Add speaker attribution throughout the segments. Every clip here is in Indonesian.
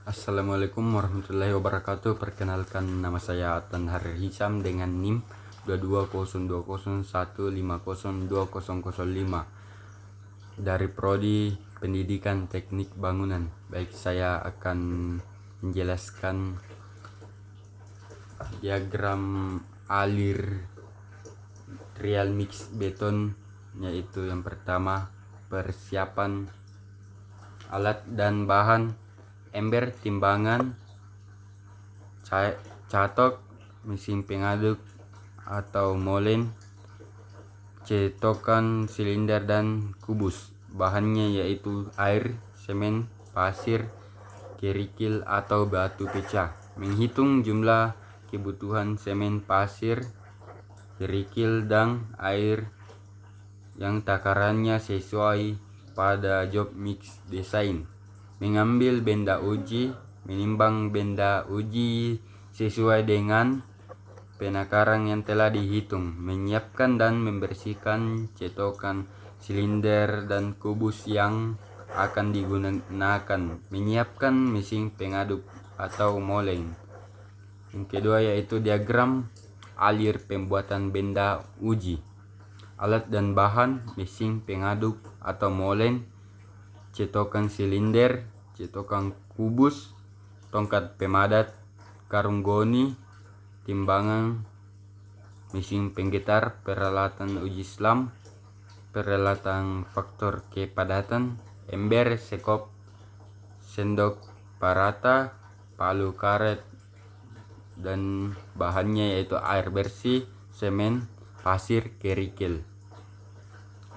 Speaker 1: Assalamualaikum warahmatullahi wabarakatuh. Perkenalkan, nama saya Atan Harir Hisam dengan NIM 220201502005 dari Prodi Pendidikan Teknik Bangunan. Baik, saya akan menjelaskan diagram alir real mix beton, yaitu yang pertama persiapan alat dan bahan: ember, timbangan, catok, mesin pengaduk atau molen, cetokan, silinder, dan kubus. Bahannya yaitu air, semen, pasir, kerikil atau batu pecah. Menghitung jumlah kebutuhan semen, pasir, kerikil, dan air yang takarannya sesuai pada job mix desain. Mengambil benda uji, menimbang benda uji sesuai dengan penakaran yang telah dihitung, menyiapkan dan membersihkan cetokan, silinder, dan kubus yang akan digunakan, menyiapkan mesin pengaduk atau molen. Yang kedua yaitu diagram alir pembuatan benda uji: alat dan bahan, mesin pengaduk atau molen, cetokan silinder, cetokan kubus, tongkat pemadat, karung goni, timbangan, mesin penggetar, peralatan uji SLAM, peralatan faktor kepadatan, ember, sekop, sendok parata, palu karet, dan bahannya yaitu air bersih, semen, pasir, kerikil.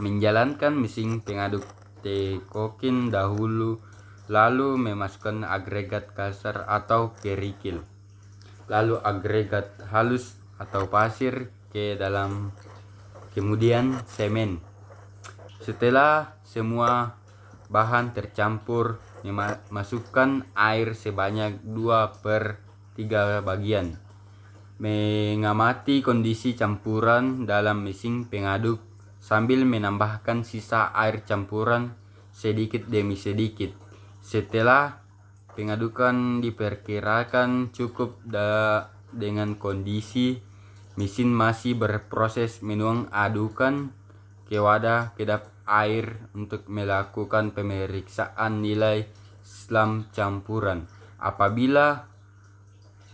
Speaker 1: Menjalankan mesin pengaduk tekokin dahulu, lalu memasukkan agregat kasar atau kerikil, lalu agregat halus atau pasir ke dalam, kemudian semen. Setelah semua bahan tercampur, masukkan air sebanyak 2/3 bagian. Mengamati kondisi campuran dalam mesin pengaduk sambil menambahkan sisa air campuran sedikit demi sedikit. Setelah pengadukan diperkirakan cukup dengan kondisi mesin masih berproses, menuang adukan ke wadah kedap air untuk melakukan pemeriksaan nilai SLAM campuran. Apabila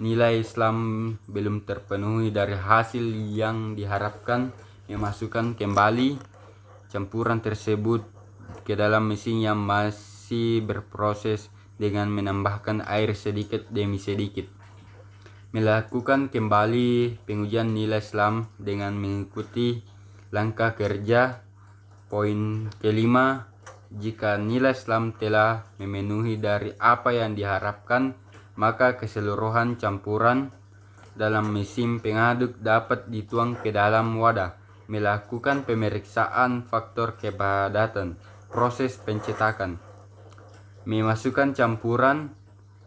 Speaker 1: nilai SLAM belum terpenuhi dari hasil yang diharapkan, memasukkan kembali campuran tersebut ke dalam mesin yang masih berproses dengan menambahkan air sedikit demi sedikit. Melakukan kembali pengujian nilai SLAM dengan mengikuti langkah kerja. Poin kelima, jika nilai SLAM telah memenuhi dari apa yang diharapkan, maka keseluruhan campuran dalam mesin pengaduk dapat dituang ke dalam wadah. Melakukan pemeriksaan faktor kepadatan. Proses pencetakan: memasukkan campuran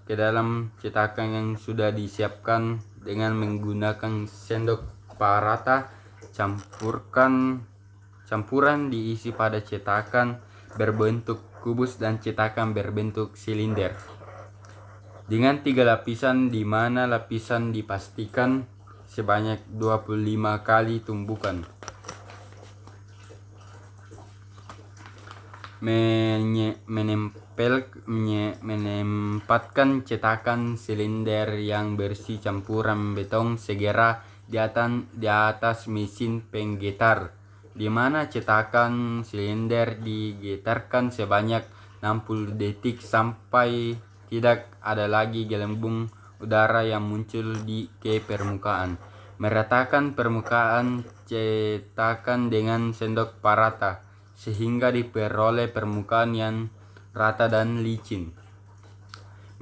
Speaker 1: ke dalam cetakan yang sudah disiapkan dengan menggunakan sendok parata. Campuran diisi pada cetakan berbentuk kubus dan cetakan berbentuk silinder dengan 3 lapisan, di mana lapisan dipastikan sebanyak 25 kali tumbukan. Menempatkan cetakan silinder yang bersih campuran beton segera di atas mesin penggetar, di mana cetakan silinder digetarkan sebanyak 60 detik sampai tidak ada lagi gelembung udara yang muncul ke permukaan. Meratakan permukaan cetakan dengan sendok parata sehingga diperoleh permukaan yang rata dan licin.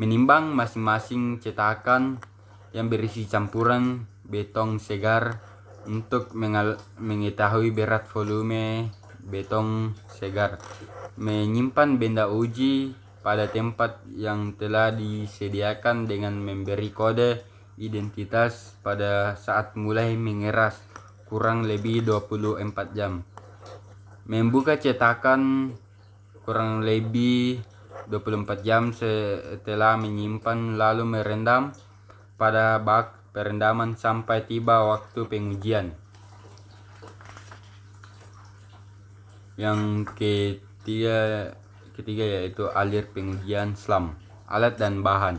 Speaker 1: Menimbang masing-masing cetakan yang berisi campuran beton segar untuk mengetahui berat volume beton segar. Menyimpan benda uji pada tempat yang telah disediakan dengan memberi kode identitas pada saat mulai mengeras, kurang lebih 24 jam. Membuka cetakan kurang lebih 24 jam setelah menyimpan, lalu merendam pada bak perendaman sampai tiba waktu pengujian. Yang ketiga yaitu alir pengujian SLAM. Alat dan bahan: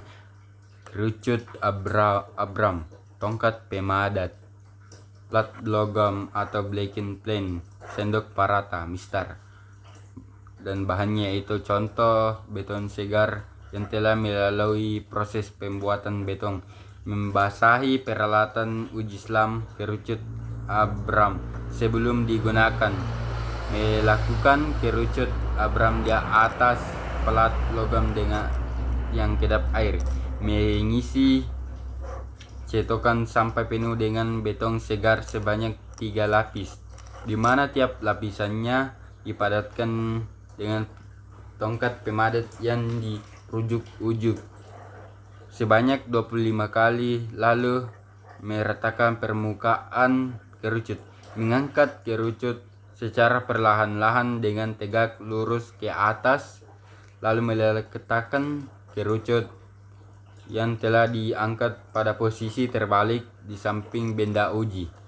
Speaker 1: kerucut Abram, tongkat pemadat, plat logam atau blacking plane, sendok parata, mistar. Dan bahannya itu contoh beton segar yang telah melalui proses pembuatan beton, membasahi peralatan uji SLAM kerucut Abram sebelum digunakan, melakukan kerucut Abram di atas plat logam dengan yang kedap air, mengisi cetokan sampai penuh dengan beton segar sebanyak 3 lapis, di mana tiap lapisannya dipadatkan dengan tongkat pemadat yang diujuk-ujuk sebanyak 25 kali, lalu meratakan permukaan kerucut, mengangkat kerucut secara perlahan-lahan dengan tegak lurus ke atas, lalu meletakkan kerucut yang telah diangkat pada posisi terbalik di samping benda uji.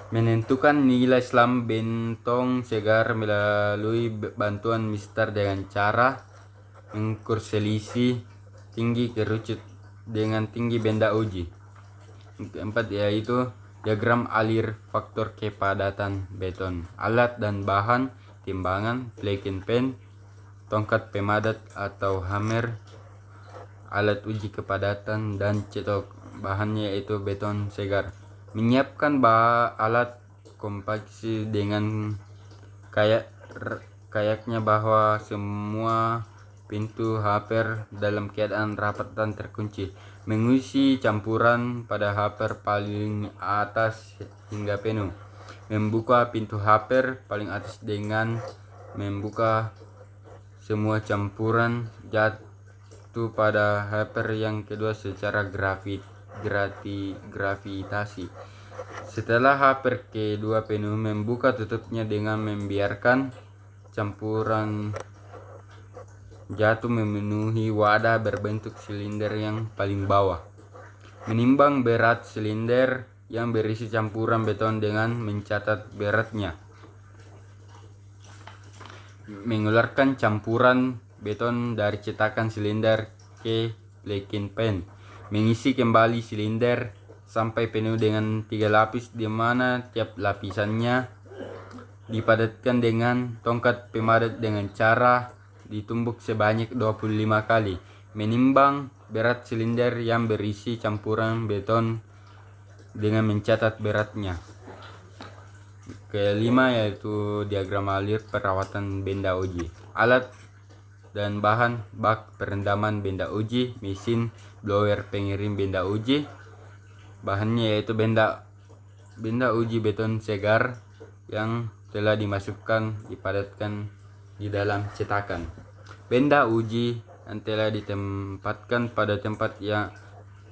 Speaker 1: Menentukan nilai SLAM beton segar melalui bantuan mistar dengan cara mengukur selisih tinggi kerucut dengan tinggi benda uji. Keempat yaitu diagram alir faktor kepadatan beton. Alat dan bahan: timbangan, blacking pen, tongkat pemadat atau hammer, alat uji kepadatan, dan cetok. Bahannya yaitu beton segar. Menyiapkan alat kompaksi dengan kayaknya bahwa semua pintu hopper dalam keadaan rapat dan terkunci. Mengisi campuran pada hopper paling atas hingga penuh. Membuka pintu hopper paling atas dengan membuka semua campuran jatuh pada hopper yang kedua secara gravitasi. Setelah hopper kedua penuh, membuka tutupnya dengan membiarkan campuran jatuh memenuhi wadah berbentuk silinder yang paling bawah. Menimbang berat silinder yang berisi campuran beton dengan mencatat beratnya. Mengeluarkan campuran beton dari cetakan silinder ke blacking pen. Mengisi kembali silinder sampai penuh dengan 3 lapis, di mana tiap lapisannya dipadatkan dengan tongkat pemadat dengan cara ditumbuk sebanyak 25 kali. Menimbang berat silinder yang berisi campuran beton dengan mencatat beratnya. Kelima yaitu diagram alir perawatan benda uji. Alat dan bahan: bak perendaman benda uji, mesin blower pengirim benda uji. Bahannya yaitu benda uji beton segar yang telah dipadatkan di dalam cetakan. Benda uji yang telah ditempatkan pada tempat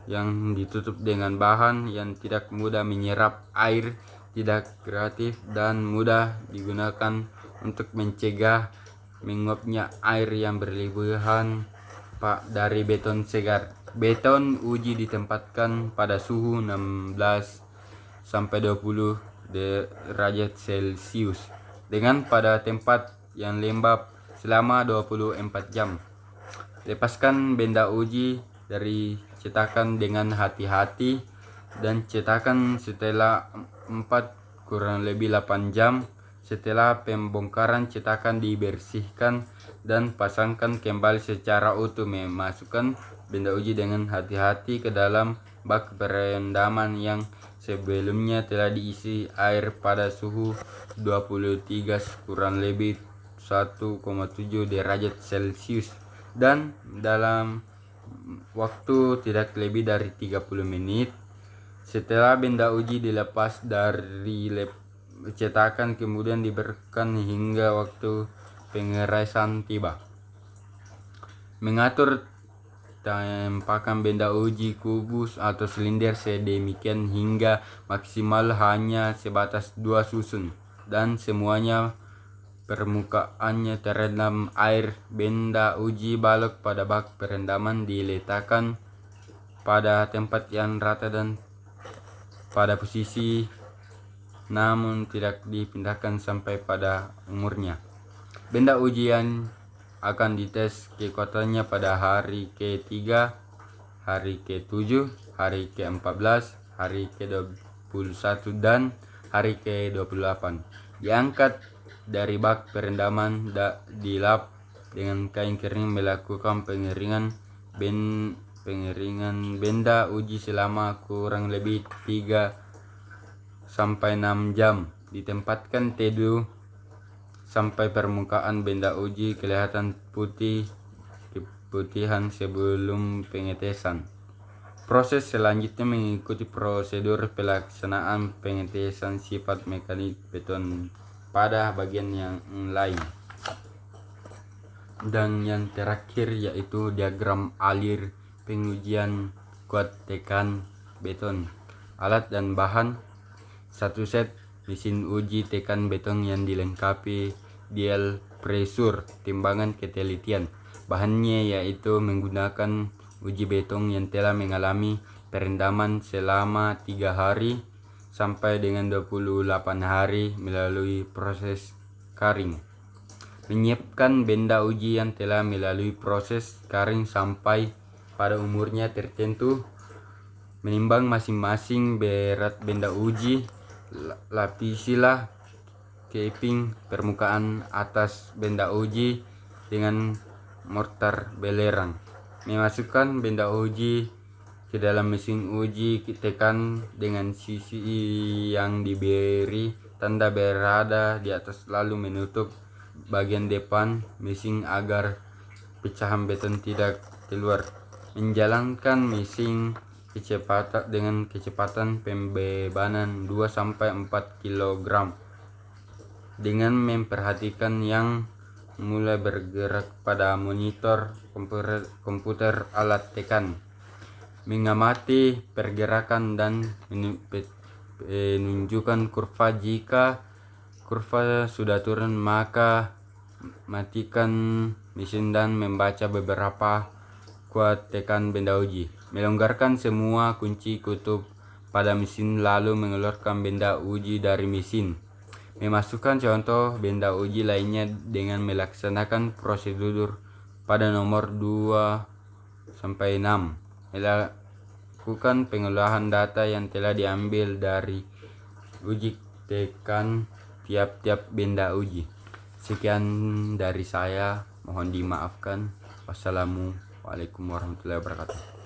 Speaker 1: yang ditutup dengan bahan yang tidak mudah menyerap air, tidak reaktif, dan mudah digunakan untuk mencegah menguapnya air yang berlebihan dari beton segar. Beton uji ditempatkan pada suhu 16 sampai 20 derajat Celcius dengan pada tempat yang lembab selama 24 jam. Lepaskan benda uji dari cetakan dengan hati-hati dan cetakan setelah 4 kurang lebih 8 jam. Setelah pembongkaran, cetakan dibersihkan dan pasangkan kembali secara utuh. Memasukkan benda uji dengan hati-hati ke dalam bak perendaman yang sebelumnya telah diisi air pada suhu 23 kurang lebih 1,7 derajat Celcius dan dalam waktu tidak lebih dari 30 menit. Setelah benda uji dilepas dari cetakan, kemudian dibiarkan hingga waktu pengeresan tiba. Mengatur tempakan benda uji kubus atau silinder sedemikian hingga maksimal hanya sebatas 2 susun dan semuanya permukaannya terendam air, benda uji balok pada bak perendaman diletakkan pada tempat yang rata dan pada posisi, namun tidak dipindahkan sampai pada umurnya. Benda ujian akan dites kekuatannya pada hari ke-3, hari ke-7, hari ke-14, hari ke-21, dan hari ke-28. Diangkat dari bak perendaman, dilap dengan kain kering, melakukan pengeringan benda uji selama kurang lebih 3-6 jam. Ditempatkan teduh sampai permukaan benda uji kelihatan putihan sebelum pengetesan. Proses selanjutnya mengikuti prosedur pelaksanaan pengetesan sifat mekanik beton pada bagian yang lain. Dan yang terakhir yaitu diagram alir pengujian kuat tekan beton. Alat dan bahan: 1 set mesin uji tekan beton yang dilengkapi dial pressure, timbangan ketelitian. Bahannya yaitu menggunakan uji beton yang telah mengalami perendaman selama 3 hari sampai dengan 28 hari melalui proses karing. Menyiapkan benda uji yang telah melalui proses karing sampai pada umurnya tertentu. Menimbang masing-masing berat benda uji. Lapisilah capping permukaan atas benda uji dengan mortar belerang. Memasukkan benda uji ke dalam mesin uji, tekan dengan sisi yang diberi tanda berada di atas, lalu menutup bagian depan mesin agar pecahan beton tidak keluar. Menjalankan mesin dengan kecepatan pembebanan 2-4 kg dengan memperhatikan yang mulai bergerak pada monitor komputer alat tekan. Mengamati pergerakan dan menunjukkan kurva. Jika kurva sudah turun, maka matikan mesin dan membaca beberapa kuat tekan benda uji. Melonggarkan semua kunci kutub pada mesin, lalu mengeluarkan benda uji dari mesin. Memasukkan contoh benda uji lainnya dengan melaksanakan prosedur pada nomor 2-6. Melakukan pengolahan data yang telah diambil dari uji tekan tiap-tiap benda uji. Sekian dari saya, mohon dimaafkan. Wassalamualaikum warahmatullahi wabarakatuh.